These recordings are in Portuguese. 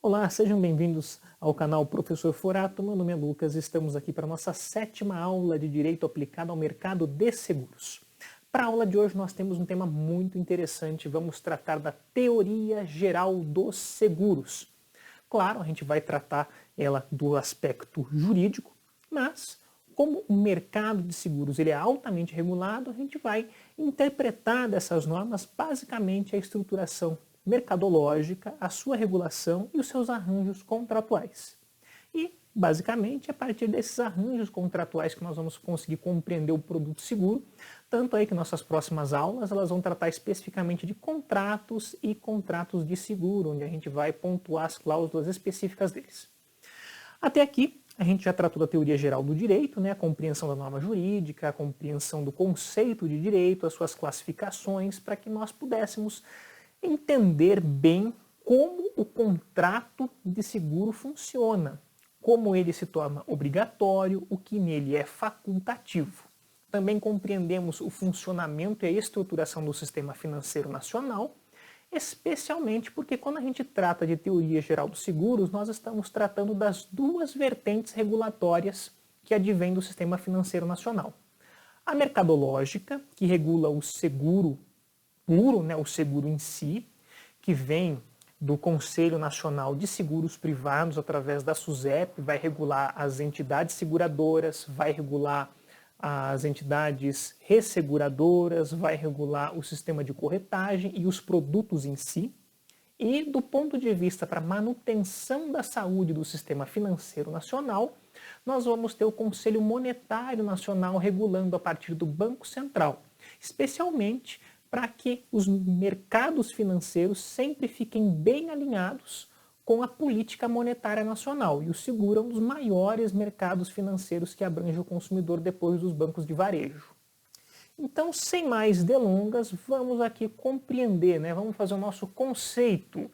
Olá, sejam bem-vindos ao canal Professor Forato. Meu nome é Lucas e estamos aqui para a nossa 7ª aula de Direito aplicado ao mercado de seguros. Para a aula de hoje nós temos um tema muito interessante, vamos tratar da teoria geral dos seguros. Claro, a gente vai tratar ela do aspecto jurídico, mas como o mercado de seguros ele é altamente regulado, a gente vai interpretar dessas normas basicamente a estruturação mercadológica, a sua regulação e os seus arranjos contratuais. E, basicamente, a partir desses arranjos contratuais que nós vamos conseguir compreender o produto seguro, tanto aí que nossas próximas aulas elas vão tratar especificamente de contratos e contratos de seguro, onde a gente vai pontuar as cláusulas específicas deles. Até aqui, a gente já tratou da teoria geral do direito, a compreensão da norma jurídica, a compreensão do conceito de direito, as suas classificações, para que nós pudéssemos entender bem como o contrato de seguro funciona, como ele se torna obrigatório, o que nele é facultativo. Também compreendemos o funcionamento e a estruturação do sistema financeiro nacional, especialmente porque quando a gente trata de teoria geral dos seguros, nós estamos tratando das duas vertentes regulatórias que advêm do sistema financeiro nacional. A mercadológica, que regula o seguro puro, o seguro em si, que vem do Conselho Nacional de Seguros Privados, através da SUSEP, vai regular as entidades seguradoras, vai regular as entidades resseguradoras, vai regular o sistema de corretagem e os produtos em si. E do ponto de vista para manutenção da saúde do sistema financeiro nacional, nós vamos ter o Conselho Monetário Nacional regulando a partir do Banco Central, especialmente para que os mercados financeiros sempre fiquem bem alinhados com a política monetária nacional. E o seguro é um dos maiores mercados financeiros que abrange o consumidor depois dos bancos de varejo. Então, sem mais delongas, vamos aqui compreender, vamos fazer o nosso conceito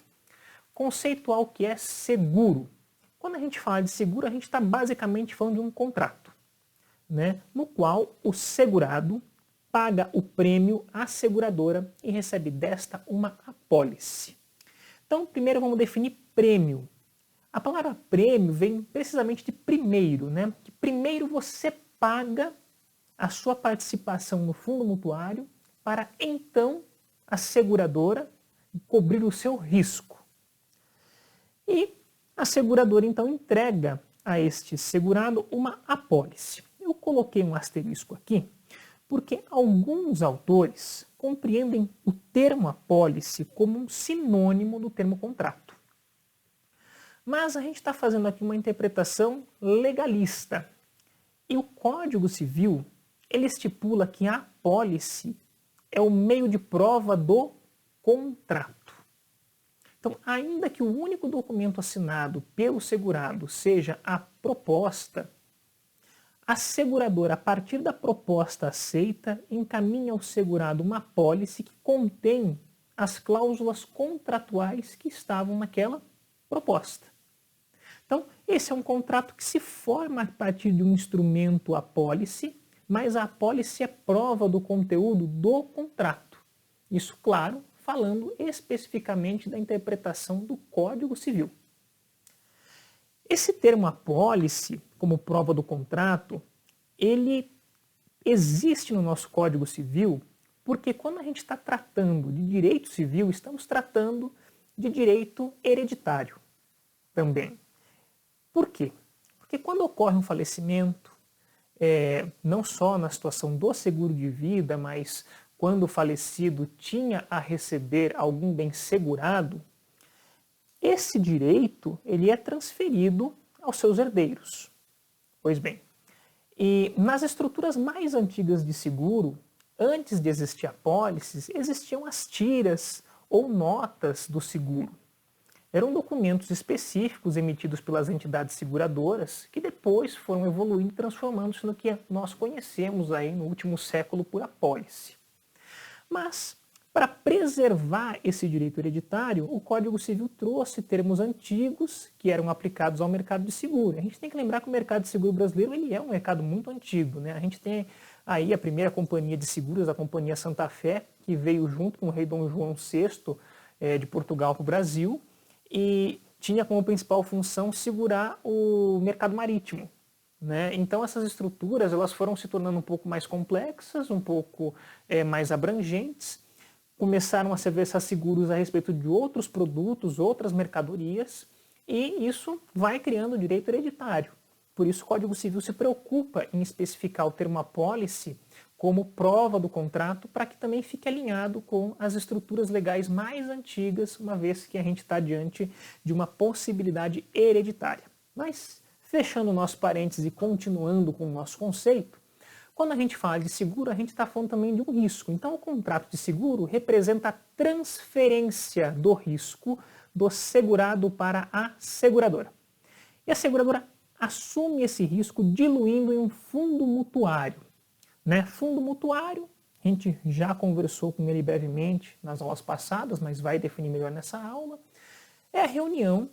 conceitual que é seguro. Quando a gente fala de seguro, a gente está basicamente falando de um contrato, no qual o segurado paga o prêmio à seguradora e recebe desta uma apólice. Então, primeiro vamos definir prêmio. A palavra prêmio vem precisamente de primeiro, que primeiro você paga a sua participação no fundo mutuário para então a seguradora cobrir o seu risco. E a seguradora então entrega a este segurado uma apólice. Eu coloquei um asterisco aqui, porque alguns autores compreendem o termo apólice como um sinônimo do termo contrato. Mas a gente está fazendo aqui uma interpretação legalista. E o Código Civil, ele estipula que a apólice é o meio de prova do contrato. Então, ainda que o único documento assinado pelo segurado seja a proposta, a seguradora, a partir da proposta aceita, encaminha ao segurado uma apólice que contém as cláusulas contratuais que estavam naquela proposta. Então, esse é um contrato que se forma a partir de um instrumento apólice, mas a apólice é prova do conteúdo do contrato. Isso, claro, falando especificamente da interpretação do Código Civil. Esse termo apólice, como prova do contrato, ele existe no nosso Código Civil porque quando a gente está tratando de direito civil, estamos tratando de direito hereditário também. Por quê? Porque quando ocorre um falecimento, não só na situação do seguro de vida, mas quando o falecido tinha a receber algum bem segurado, esse direito ele é transferido aos seus herdeiros. Pois bem, e nas estruturas mais antigas de seguro, antes de existir apólices, existiam as tiras ou notas do seguro. Eram documentos específicos emitidos pelas entidades seguradoras que depois foram evoluindo e transformando-se no que nós conhecemos aí no último século por apólice. Mas, para preservar esse direito hereditário, o Código Civil trouxe termos antigos que eram aplicados ao mercado de seguro. A gente tem que lembrar que o mercado de seguro brasileiro ele é um mercado muito antigo. A gente tem aí a primeira companhia de seguros, a Companhia Santa Fé, que veio junto com o rei Dom João VI de Portugal para o Brasil. E tinha como principal função segurar o mercado marítimo, né? Então essas estruturas elas foram se tornando um pouco mais complexas, um pouco mais abrangentes, começaram a se versar seguros a respeito de outros produtos, outras mercadorias, e isso vai criando direito hereditário. Por isso o Código Civil se preocupa em especificar o termo apólice como prova do contrato, para que também fique alinhado com as estruturas legais mais antigas, uma vez que a gente está diante de uma possibilidade hereditária. Mas, fechando o nosso parêntese e continuando com o nosso conceito, quando a gente fala de seguro, a gente está falando também de um risco. Então, o contrato de seguro representa a transferência do risco do segurado para a seguradora. E a seguradora assume esse risco diluindo em um fundo mutuário. Né? Fundo mutuário, a gente já conversou com ele brevemente nas aulas passadas, mas vai definir melhor nessa aula, é a reunião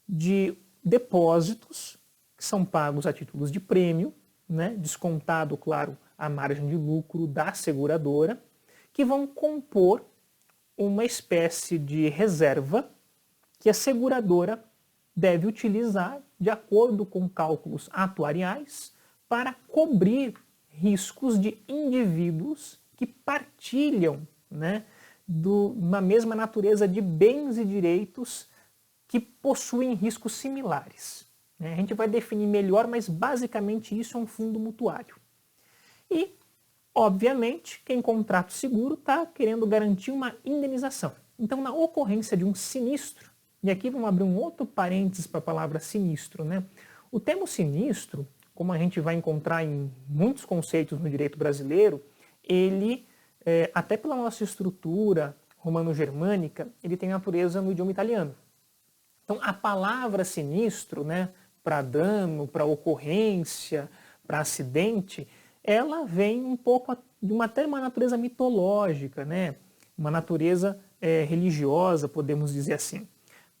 de depósitos que são pagos a títulos de prêmio, né? Descontado, claro, a margem de lucro da seguradora, que vão compor uma espécie de reserva que a seguradora deve utilizar de acordo com cálculos atuariais para cobrir riscos de indivíduos que partilham, né, uma mesma natureza de bens e direitos que possuem riscos similares. A gente vai definir melhor, mas basicamente isso é um fundo mutuário. E, obviamente, quem contrata o seguro está querendo garantir uma indenização. Então, na ocorrência de um sinistro, e aqui vamos abrir um outro parênteses para a palavra sinistro, né? O termo sinistro, como a gente vai encontrar em muitos conceitos no direito brasileiro, ele, até pela nossa estrutura romano-germânica, ele tem natureza no idioma italiano. Então, a palavra sinistro, né, para dano, para ocorrência, para acidente, ela vem um pouco de até uma natureza mitológica, né, uma natureza religiosa, podemos dizer assim.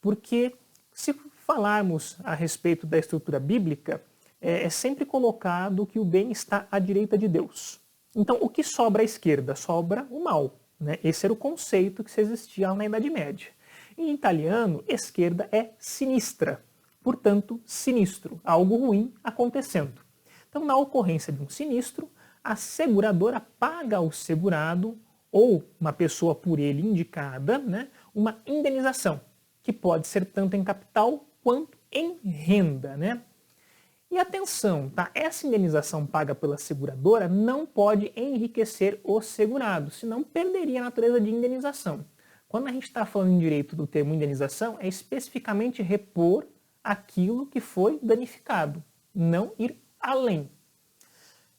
Porque se falarmos a respeito da estrutura bíblica, é sempre colocado que o bem está à direita de Deus. Então, o que sobra à esquerda? Sobra o mal. Né? Esse era o conceito que se existia lá na Idade Média. Em italiano, esquerda é sinistra, portanto, sinistro, algo ruim acontecendo. Então, na ocorrência de um sinistro, a seguradora paga ao segurado, ou uma pessoa por ele indicada, né, uma indenização, que pode ser tanto em capital quanto em renda, né? E atenção, tá? Essa indenização paga pela seguradora não pode enriquecer o segurado, senão perderia a natureza de indenização. Quando a gente está falando em direito do termo indenização, é especificamente repor aquilo que foi danificado, não ir além.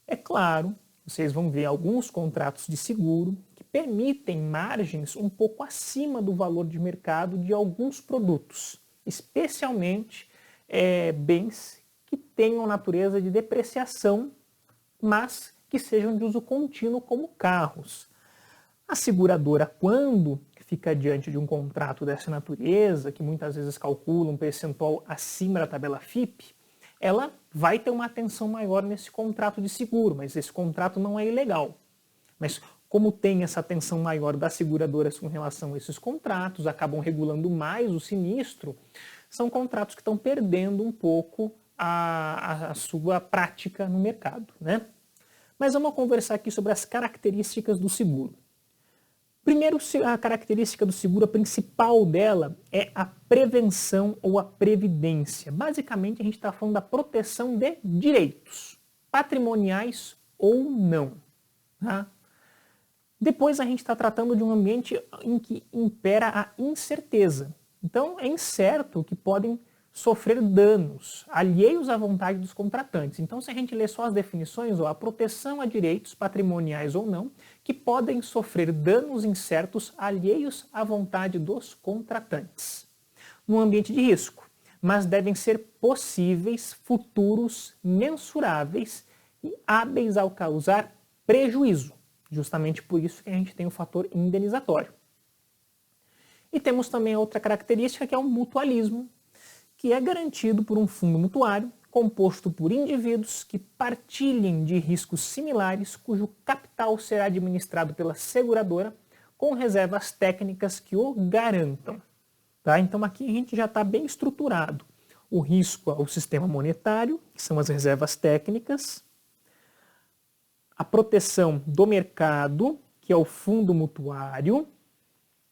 É claro, vocês vão ver alguns contratos de seguro que permitem margens um pouco acima do valor de mercado de alguns produtos, especialmente bens que tenham natureza de depreciação, mas que sejam de uso contínuo como carros. A seguradora, quando fica diante de um contrato dessa natureza, que muitas vezes calcula um percentual acima da tabela FIPE, ela vai ter uma atenção maior nesse contrato de seguro, mas esse contrato não é ilegal. Mas como tem essa atenção maior das seguradoras com relação a esses contratos, acabam regulando mais o sinistro, são contratos que estão perdendo um pouco a sua prática no mercado, né? Mas vamos conversar aqui sobre as características do seguro. Primeiro, a característica do seguro, a principal dela, é a prevenção ou a previdência. Basicamente, a gente está falando da proteção de direitos, patrimoniais ou não. Tá? Depois, a gente está tratando de um ambiente em que impera a incerteza. Então, é incerto que podem sofrer danos alheios à vontade dos contratantes. Então, se a gente ler só as definições, a proteção a direitos patrimoniais ou não, que podem sofrer danos incertos alheios à vontade dos contratantes. Num ambiente de risco, mas devem ser possíveis, futuros, mensuráveis e hábeis ao causar prejuízo. Justamente por isso que a gente tem o fator indenizatório. E temos também a outra característica, que é o mutualismo, que é garantido por um fundo mutuário composto por indivíduos que partilhem de riscos similares, cujo capital será administrado pela seguradora com reservas técnicas que o garantam. Tá? Então aqui a gente já está bem estruturado. O risco ao sistema monetário, que são as reservas técnicas, a proteção do mercado, que é o fundo mutuário,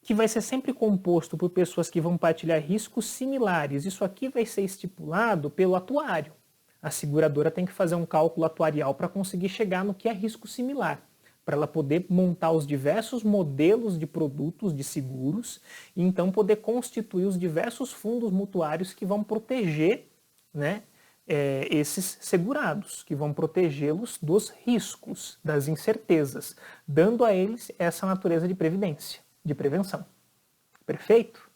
que vai ser sempre composto por pessoas que vão partilhar riscos similares. Isso aqui vai ser estipulado pelo atuário. A seguradora tem que fazer um cálculo atuarial para conseguir chegar no que é risco similar, para ela poder montar os diversos modelos de produtos de seguros e então poder constituir os diversos fundos mutuários que vão proteger, né, esses segurados, que vão protegê-los dos riscos, das incertezas, dando a eles essa natureza de previdência, de prevenção. Perfeito?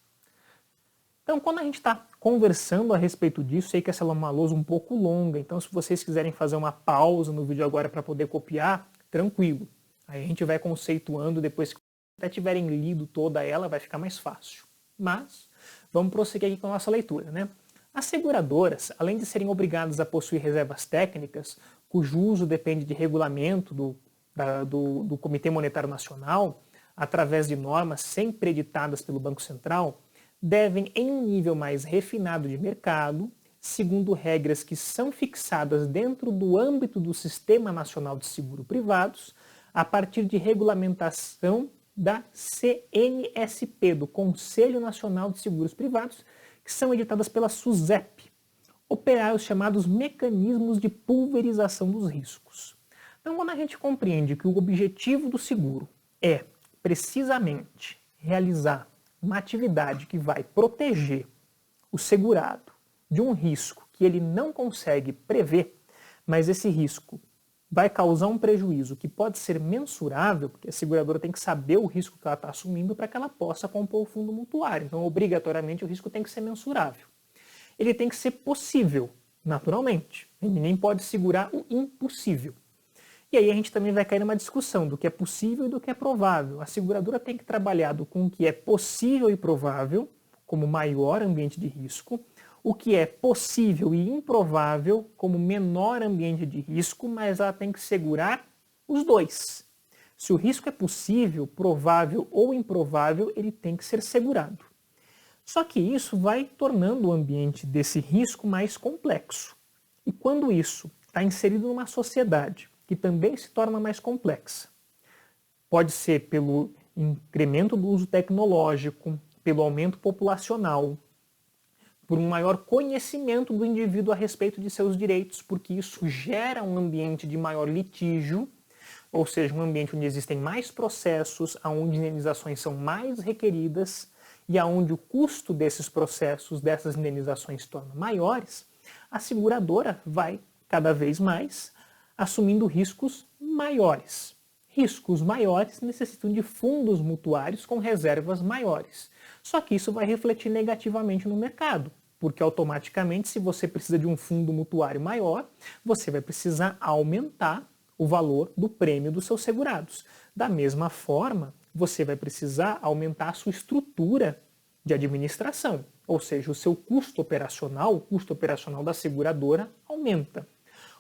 Então, quando a gente está conversando a respeito disso, sei que essa é uma lousa um pouco longa, então se vocês quiserem fazer uma pausa no vídeo agora para poder copiar, tranquilo. Aí a gente vai conceituando, depois que até tiverem lido toda ela, vai ficar mais fácil. Mas, vamos prosseguir aqui com a nossa leitura, né? As seguradoras, além de serem obrigadas a possuir reservas técnicas, cujo uso depende de regulamento do Comitê Monetário Nacional, através de normas sempre editadas pelo Banco Central, devem, em um nível mais refinado de mercado, segundo regras que são fixadas dentro do âmbito do Sistema Nacional de Seguro Privados, a partir de regulamentação da CNSP, do Conselho Nacional de Seguros Privados, que são editadas pela SUSEP, operar os chamados mecanismos de pulverização dos riscos. Então, quando a gente compreende que o objetivo do seguro é, precisamente, realizar uma atividade que vai proteger o segurado de um risco que ele não consegue prever, mas esse risco vai causar um prejuízo que pode ser mensurável, porque a seguradora tem que saber o risco que ela está assumindo para que ela possa compor o fundo mutuário. Então, obrigatoriamente, o risco tem que ser mensurável. Ele tem que ser possível, naturalmente. Ele nem pode segurar o impossível. E aí a gente também vai cair numa discussão do que é possível e do que é provável. A seguradora tem que trabalhar com o que é possível e provável, como maior ambiente de risco, o que é possível e improvável como menor ambiente de risco, mas ela tem que segurar os dois. Se o risco é possível, provável ou improvável, ele tem que ser segurado. Só que isso vai tornando o ambiente desse risco mais complexo. E quando isso está inserido numa sociedade que também se torna mais complexa, pode ser pelo incremento do uso tecnológico, pelo aumento populacional, por um maior conhecimento do indivíduo a respeito de seus direitos, porque isso gera um ambiente de maior litígio, ou seja, um ambiente onde existem mais processos, onde indenizações são mais requeridas e onde o custo desses processos, dessas indenizações se torna maiores, a seguradora vai cada vez mais assumindo riscos maiores. Riscos maiores necessitam de fundos mutuários com reservas maiores. Só que isso vai refletir negativamente no mercado, porque automaticamente, se você precisa de um fundo mutuário maior, você vai precisar aumentar o valor do prêmio dos seus segurados. Da mesma forma, você vai precisar aumentar a sua estrutura de administração, ou seja, o seu custo operacional da seguradora aumenta.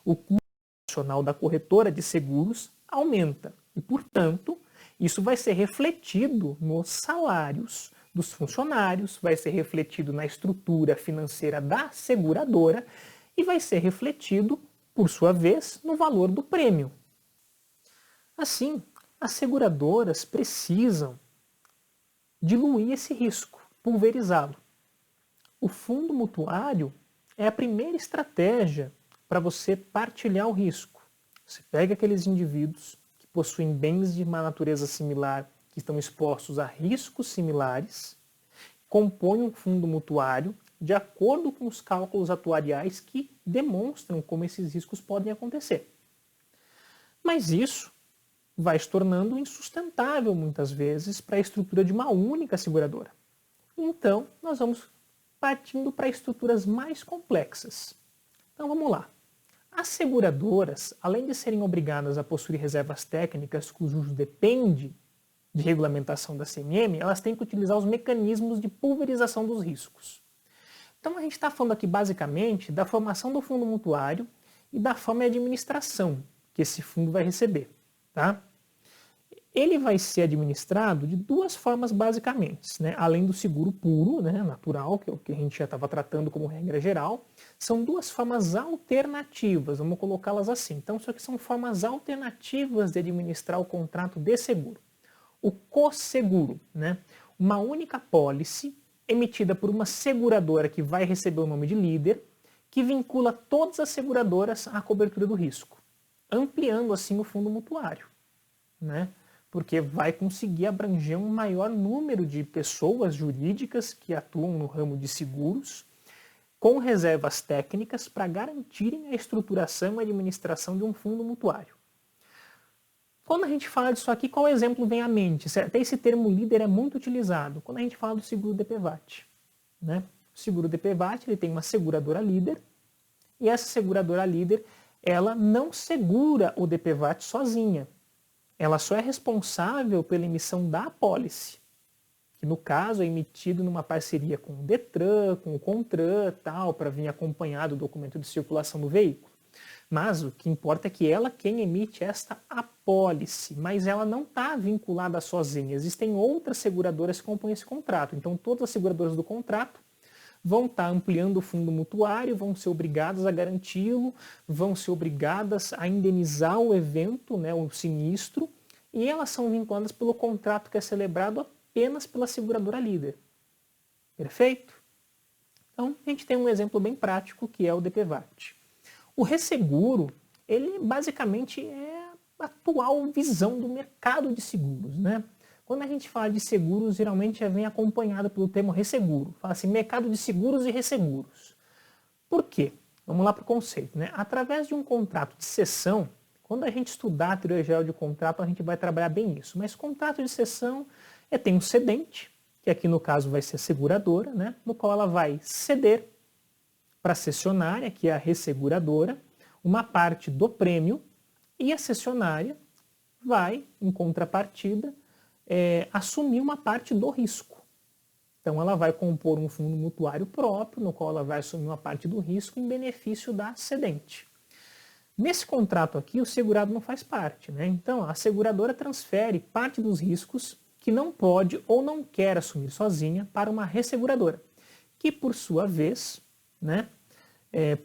O custo operacional da corretora de seguros aumenta. E, portanto, isso vai ser refletido nos salários dos funcionários, vai ser refletido na estrutura financeira da seguradora e vai ser refletido, por sua vez, no valor do prêmio. Assim, as seguradoras precisam diluir esse risco, pulverizá-lo. O fundo mutuário é a primeira estratégia para você partilhar o risco. Você pega aqueles indivíduos que possuem bens de uma natureza similar, que estão expostos a riscos similares, compõe um fundo mutuário de acordo com os cálculos atuariais que demonstram como esses riscos podem acontecer. Mas isso vai se tornando insustentável muitas vezes para a estrutura de uma única seguradora. Então, nós vamos partindo para estruturas mais complexas. Então vamos lá. As seguradoras, além de serem obrigadas a possuir reservas técnicas cujo uso depende de regulamentação da CMM, elas têm que utilizar os mecanismos de pulverização dos riscos. Então a gente está falando aqui basicamente da formação do fundo mutuário e da forma de administração que esse fundo vai receber. Tá? ele vai ser administrado de duas formas basicamente, né? Além do seguro puro, né, natural, que é o que a gente já estava tratando como regra geral, são duas formas alternativas, vamos colocá-las assim. Então, isso aqui são formas alternativas de administrar o contrato de seguro. O cosseguro, né? Uma única pólice emitida por uma seguradora que vai receber o nome de líder, que vincula todas as seguradoras à cobertura do risco, ampliando assim o fundo mutuário, né? Porque vai conseguir abranger um maior número de pessoas jurídicas que atuam no ramo de seguros, com reservas técnicas para garantirem a estruturação e administração de um fundo mutuário. Quando a gente fala disso aqui, qual exemplo vem à mente? Até esse termo líder é muito utilizado quando a gente fala do seguro DPVAT, né? O seguro DPVAT ele tem uma seguradora líder, e essa seguradora líder ela não segura o DPVAT sozinha. Ela só é responsável pela emissão da apólice, que no caso é emitido numa parceria com o Detran, com o Contran, tal, para vir acompanhado do documento de circulação do veículo. Mas o que importa é que ela quem emite esta apólice, mas ela não está vinculada sozinha. Existem outras seguradoras que compõem esse contrato. Então todas as seguradoras do contrato vão estar ampliando o fundo mutuário, vão ser obrigadas a garanti-lo, vão ser obrigadas a indenizar o evento, né, o sinistro, e elas são vinculadas pelo contrato que é celebrado apenas pela seguradora líder. Perfeito? Então, a gente tem um exemplo bem prático que é o DPVAT. O resseguro, ele basicamente é a atual visão do mercado de seguros, né? Quando a gente fala de seguros, geralmente já vem acompanhado pelo termo resseguro. Fala assim, mercado de seguros e resseguros. Por quê? Vamos lá para o conceito, né? Através de um contrato de cessão, quando a gente estudar a teoria geral de contrato, a gente vai trabalhar bem isso. Mas contrato de cessão tem um cedente, que aqui no caso vai ser a seguradora, né? No qual ela vai ceder para a cessionária, que é a resseguradora, uma parte do prêmio, e a cessionária vai, em contrapartida, assumir uma parte do risco. Então ela vai compor um fundo mutuário próprio, no qual ela vai assumir uma parte do risco em benefício da cedente. Nesse contrato aqui, o segurado não faz parte, né? Então a seguradora transfere parte dos riscos que não pode ou não quer assumir sozinha para uma resseguradora, que por sua vez, né,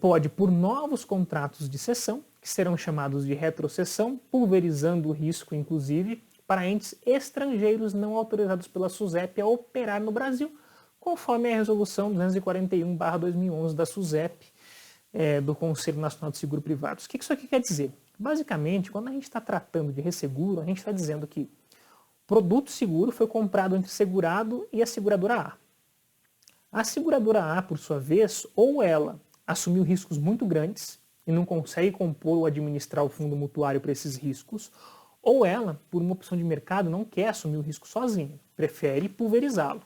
pode, por novos contratos de cessão, que serão chamados de retrocessão, pulverizando o risco, inclusive, para entes estrangeiros não autorizados pela SUSEP a operar no Brasil, conforme a resolução 241/2011 da SUSEP, do Conselho Nacional de Seguro Privado. O que isso aqui quer dizer? Basicamente, quando a gente está tratando de resseguro, a gente está dizendo que o produto seguro foi comprado entre o segurado e a seguradora A. A seguradora A, por sua vez, ou ela assumiu riscos muito grandes e não consegue compor ou administrar o fundo mutuário para esses riscos, ou ela, por uma opção de mercado, não quer assumir o risco sozinha, prefere pulverizá-lo.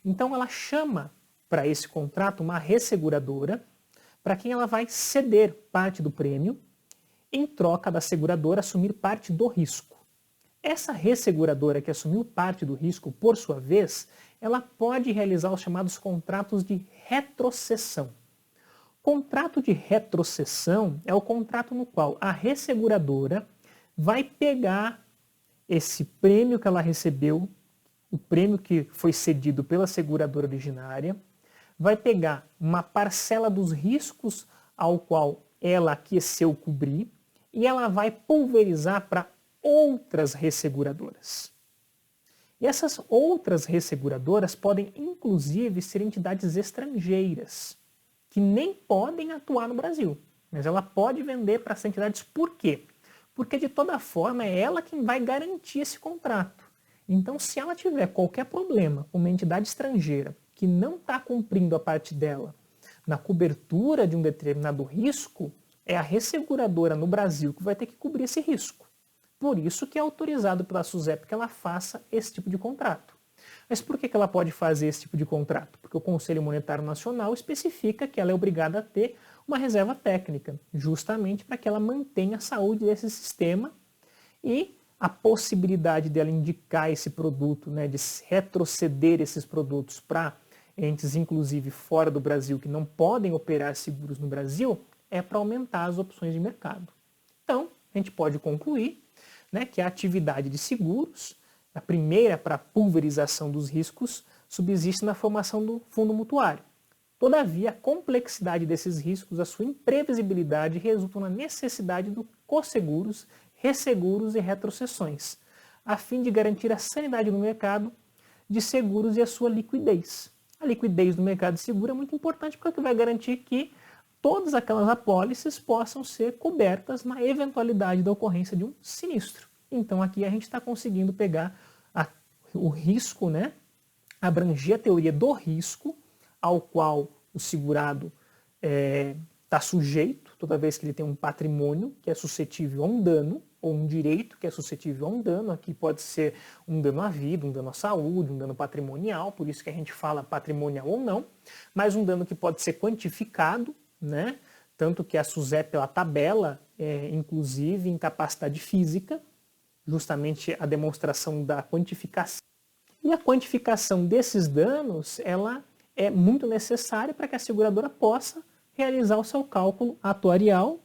Então ela chama para esse contrato uma resseguradora, para quem ela vai ceder parte do prêmio, em troca da seguradora assumir parte do risco. Essa resseguradora que assumiu parte do risco, por sua vez, ela pode realizar os chamados contratos de retrocessão. Contrato de retrocessão é o contrato no qual a resseguradora vai pegar esse prêmio que ela recebeu, o prêmio que foi cedido pela seguradora originária, vai pegar uma parcela dos riscos ao qual ela aqueceu cobrir e ela vai pulverizar para outras resseguradoras. E essas outras resseguradoras podem inclusive ser entidades estrangeiras, que nem podem atuar no Brasil, mas ela pode vender para essas entidades. Por quê? Porque de toda forma é ela quem vai garantir esse contrato. Então, se ela tiver qualquer problema com uma entidade estrangeira que não está cumprindo a parte dela na cobertura de um determinado risco, é a resseguradora no Brasil que vai ter que cobrir esse risco. Por isso que é autorizado pela SUSEP que ela faça esse tipo de contrato. Mas por que ela pode fazer esse tipo de contrato? Porque o Conselho Monetário Nacional especifica que ela é obrigada a ter uma reserva técnica, justamente para que ela mantenha a saúde desse sistema e a possibilidade dela indicar esse produto, né, de retroceder esses produtos para entes, inclusive fora do Brasil, que não podem operar seguros no Brasil, é para aumentar as opções de mercado. Então, a gente pode concluir, né, que é a atividade de seguros, a primeira para a pulverização dos riscos, subsiste na formação do fundo mutuário. Todavia, a complexidade desses riscos, a sua imprevisibilidade, resultam na necessidade do cosseguros, resseguros e retrocessões, a fim de garantir a sanidade do mercado de seguros e a sua liquidez. A liquidez do mercado de seguro é muito importante porque vai garantir que todas aquelas apólices possam ser cobertas na eventualidade da ocorrência de um sinistro. Então aqui a gente está conseguindo pegar o risco, né, abranger a teoria do risco ao qual o segurado está sujeito toda vez que ele tem um patrimônio que é suscetível a um dano, ou um direito que é suscetível a um dano. Aqui pode ser um dano à vida, um dano à saúde, um dano patrimonial, por isso que a gente fala patrimonial ou não, mas um dano que pode ser quantificado, né? Tanto que a SUSEP ela tabela, inclusive, em capacidade física, justamente a demonstração da quantificação. E a quantificação desses danos, ela é muito necessária para que a seguradora possa realizar o seu cálculo atuarial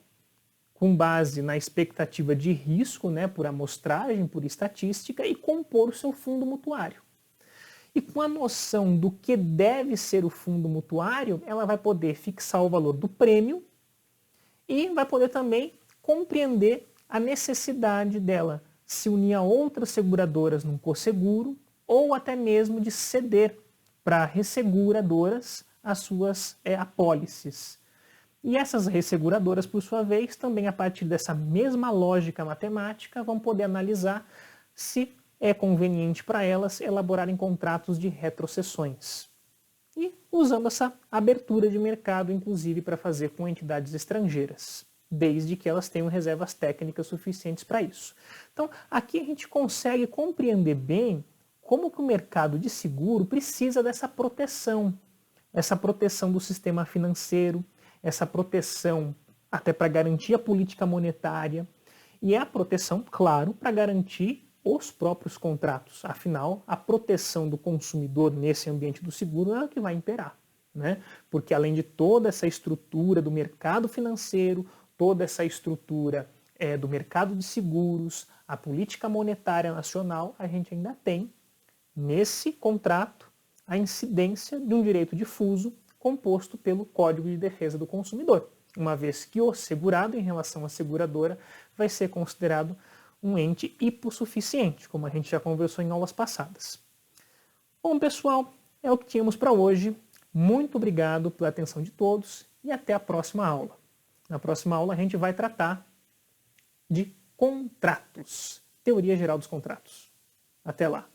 com base na expectativa de risco, né, por amostragem, por estatística, e compor o seu fundo mutuário. E com a noção do que deve ser o fundo mutuário, ela vai poder fixar o valor do prêmio e vai poder também compreender a necessidade dela se unir a outras seguradoras num cosseguro ou até mesmo de ceder para resseguradoras as suas apólices. E essas resseguradoras, por sua vez, também a partir dessa mesma lógica matemática, vão poder analisar se é conveniente para elas elaborarem contratos de retrocessões. E usando essa abertura de mercado, inclusive, para fazer com entidades estrangeiras, desde que elas tenham reservas técnicas suficientes para isso. Então, aqui a gente consegue compreender bem como que o mercado de seguro precisa dessa proteção do sistema financeiro, essa proteção até para garantir a política monetária, e é a proteção, claro, para garantir os próprios contratos. Afinal, a proteção do consumidor nesse ambiente do seguro é o que vai imperar, né? Porque além de toda essa estrutura do mercado financeiro, toda essa estrutura do mercado de seguros, a política monetária nacional, a gente ainda tem nesse contrato a incidência de um direito difuso composto pelo Código de Defesa do Consumidor, uma vez que o segurado, em relação à seguradora, vai ser considerado um ente hipossuficiente, como a gente já conversou em aulas passadas. Bom, pessoal, é o que tínhamos para hoje. Muito obrigado pela atenção de todos e até a próxima aula. Na próxima aula a gente vai tratar de contratos, teoria geral dos contratos. Até lá!